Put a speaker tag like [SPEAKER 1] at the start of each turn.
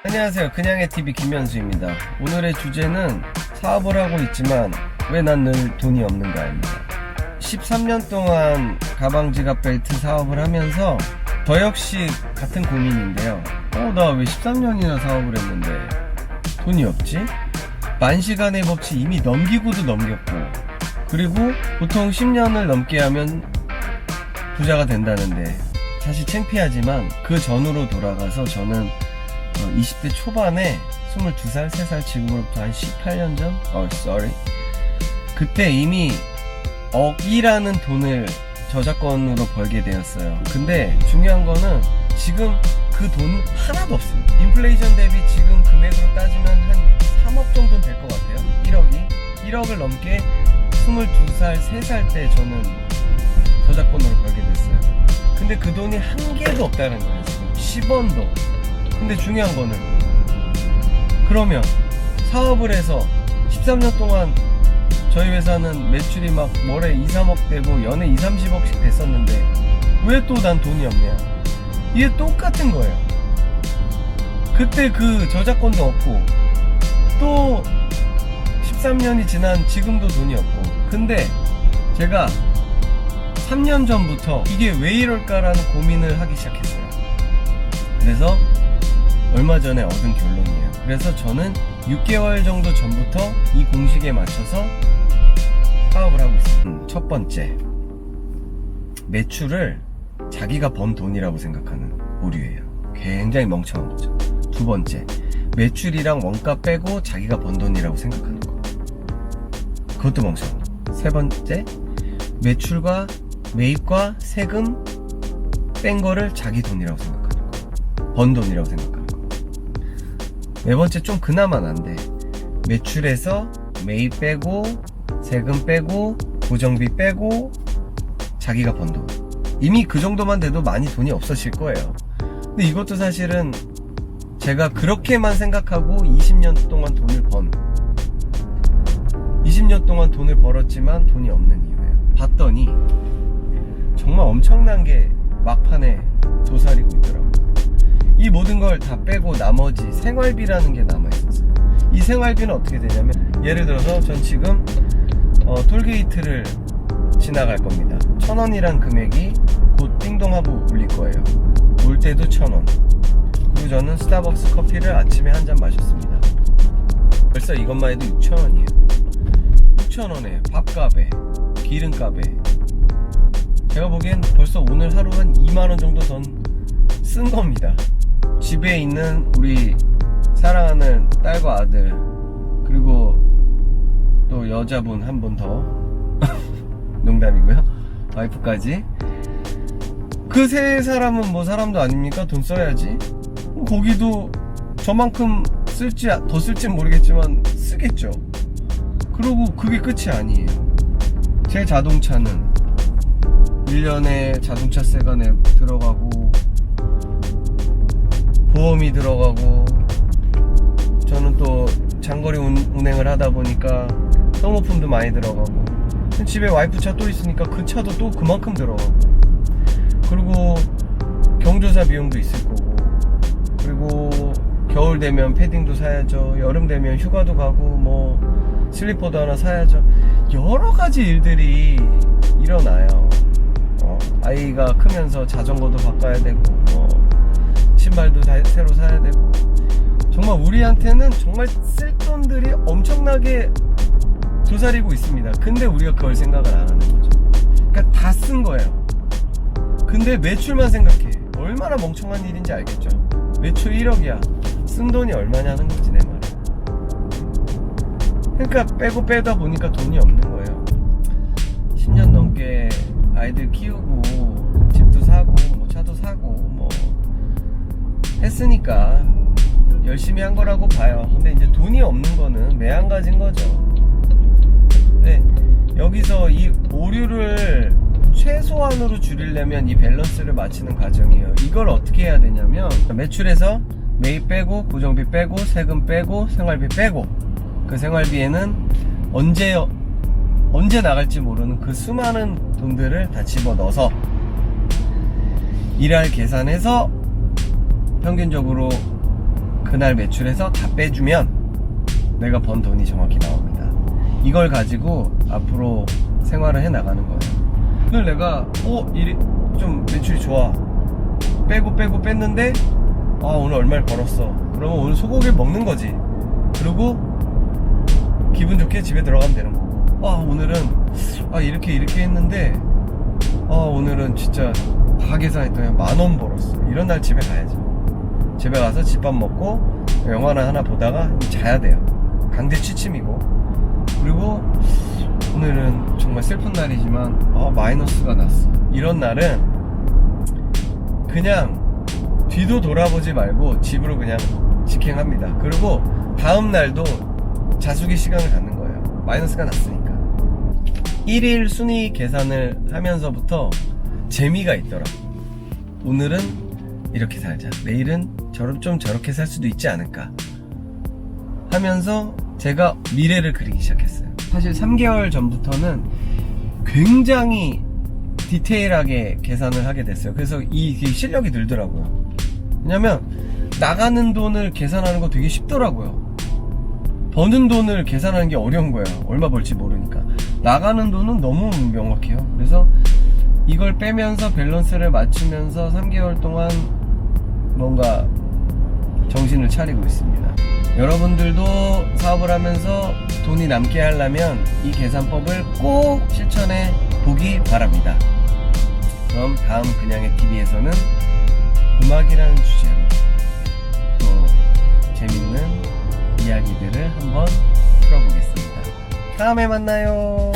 [SPEAKER 1] 안녕하세요. 그냥의 TV 김현수입니다. 오늘의 주제는 사업을 하고 있지만 왜 난 늘 돈이 없는가입니다. 13년 동안 가방 지갑 벨트 사업을 하면서 저 역시 같은 고민인데요. 나 왜 13년이나 사업을 했는데 돈이 없지? 만시간의 법칙 이미 넘기고도 넘겼고, 그리고 보통 10년을 넘게 하면 부자가 된다는데 사실 창피하지만 그 전으로 돌아가서 저는 20대 초반에 22살, 3살, 지금으로부터 한 18년 전? 그때 이미 억이라는 돈을 저작권으로 벌게 되었어요. 근데 중요한 거는 지금 그 돈 하나도 없습니다. 인플레이션 대비 지금 금액으로 따지면 한 3억 정도는 될 것 같아요. 1억을 넘게 22살, 3살 때 저는 저작권으로 벌게 됐어요. 근데 그 돈이 한 개도 없다는 거예요. 지금 10원도. 근데 중요한 거는, 그러면 사업을 해서 13년 동안 저희 회사는 매출이 막 월에 2, 3억 되고 연에 2, 30억씩 됐었는데 왜 또 난 돈이 없냐? 이게 똑같은 거예요. 그때 그 저작권도 없고 또 13년이 지난 지금도 돈이 없고, 근데 제가 3년 전부터 이게 왜 이럴까라는 고민을 하기 시작했어요. 그래서 얼마 전에 얻은 결론이에요. 그래서 저는 6개월 정도 전부터 이 공식에 맞춰서 사업을 하고 있습니다. 첫 번째, 매출을 자기가 번 돈이라고 생각하는 오류예요. 굉장히 멍청한 거죠. 두 번째, 매출이랑 원가 빼고 자기가 번 돈이라고 생각하는 거. 그것도 멍청한 거. 세 번째, 매출과 매입과 세금 뺀 거를 자기 돈이라고 생각하는 거. 번 돈이라고 생각하는 거. 네 번째, 좀 그나마 난데, 매출에서 매입 빼고 세금 빼고 고정비 빼고 자기가 번 돈. 이미 그 정도만 돼도 많이 돈이 없어질 거예요. 근데 이것도 사실은 제가 그렇게만 생각하고 20년 동안 돈을 20년 동안 돈을 벌었지만 돈이 없는 이유예요. 봤더니 정말 엄청난 게 막판에 도사리고 있더라고요. 이 모든 걸 다 빼고 나머지 생활비라는 게 남아있었어요. 이 생활비는 어떻게 되냐면, 예를 들어서 전 지금 톨게이트를 지나갈 겁니다. 1,000원이란 금액이 곧 띵동하고 울릴 거예요. 올 때도 1,000원. 그리고 저는 스타벅스 커피를 아침에 한 잔 마셨습니다. 벌써 이것만 해도 6,000원이에요 6,000원에 밥값에 기름값에 제가 보기엔 벌써 오늘 하루 한 2만원 정도 더 쓴 겁니다. 집에 있는 우리 사랑하는 딸과 아들, 그리고 또 여자분 한 분 더 농담이고요, 와이프까지. 그 세 사람은 뭐 사람도 아닙니까? 돈 써야지. 거기도 저만큼 쓸지 더 쓸진 모르겠지만 쓰겠죠. 그리고 그게 끝이 아니에요. 제 자동차는 1년에 자동차세가 들어가고 보험이 들어가고, 저는 또 장거리 운행을 하다 보니까 소모품도 많이 들어가고, 집에 와이프 차 또 있으니까 그 차도 또 그만큼 들어가고, 그리고 경조사 비용도 있을 거고, 그리고 겨울 되면 패딩도 사야죠. 여름 되면 휴가도 가고, 뭐 슬리퍼도 하나 사야죠. 여러 가지 일들이 일어나요. 아이가 크면서 자전거도 바꿔야 되고, 신발도 새로 사야 되고, 정말 우리한테는 정말 쓸 돈들이 엄청나게 도사리고 있습니다. 근데 우리가 그걸 생각을 안 하는 거죠. 그러니까 다 쓴 거예요. 근데 매출만 생각해. 얼마나 멍청한 일인지 알겠죠? 매출 1억이야. 쓴 돈이 얼마냐는 거지, 내 말은. 그러니까 빼고 빼다 보니까 돈이 없는 거예요. 10년 넘게 아이들 키우고 집도 사고 뭐 차도 사고 뭐 했으니까 열심히 한 거라고 봐요. 근데 이제 돈이 없는 거는 매한가지인 거죠. 네, 여기서 이 오류를 최소한으로 줄이려면 이 밸런스를 맞추는 과정이에요. 이걸 어떻게 해야 되냐면, 매출에서 매입 빼고 고정비 빼고 세금 빼고 생활비 빼고, 그 생활비에는 언제 나갈지 모르는 그 수많은 돈들을 다 집어넣어서 일할 계산해서 평균적으로 그날 매출에서 다 빼주면 내가 번 돈이 정확히 나옵니다. 이걸 가지고 앞으로 생활을 해 나가는 거예요. 오늘 내가 좀 매출이 좋아, 빼고 뺐는데 오늘 얼마를 벌었어. 그러면 오늘 소고기를 먹는 거지. 그리고 기분 좋게 집에 들어가면 되는 거고, 오늘은 이렇게 했는데 오늘은 진짜 다 계산했더니 10,000원 벌었어. 이런 날 집에 가야죠. 집에 가서 집밥 먹고 영화나 하나 보다가 자야 돼요. 강제 취침이고. 그리고 오늘은 정말 슬픈 날이지만 마이너스가 났어. 이런 날은 그냥 뒤도 돌아보지 말고 집으로 그냥 직행합니다. 그리고 다음 날도 자숙의 시간을 갖는 거예요. 마이너스가 났으니까. 1일 순위 계산을 하면서부터 재미가 있더라. 오늘은 이렇게 살자, 내일은 좀 저렇게 살 수도 있지 않을까 하면서 제가 미래를 그리기 시작했어요. 사실 3개월 전부터는 굉장히 디테일하게 계산을 하게 됐어요. 그래서 이 실력이 늘더라고요. 왜냐면 나가는 돈을 계산하는 거 되게 쉽더라고요. 버는 돈을 계산하는 게 어려운 거예요. 얼마 벌지 모르니까. 나가는 돈은 너무 명확해요. 그래서 이걸 빼면서 밸런스를 맞추면서 3개월 동안 뭔가 정신을 차리고 있습니다. 여러분들도 사업을 하면서 돈이 남게 하려면 이 계산법을 꼭 실천해 보기 바랍니다. 그럼 다음 그냥의 TV에서는 음악이라는 주제로 또 재밌는 이야기들을 한번 풀어보겠습니다. 다음에 만나요.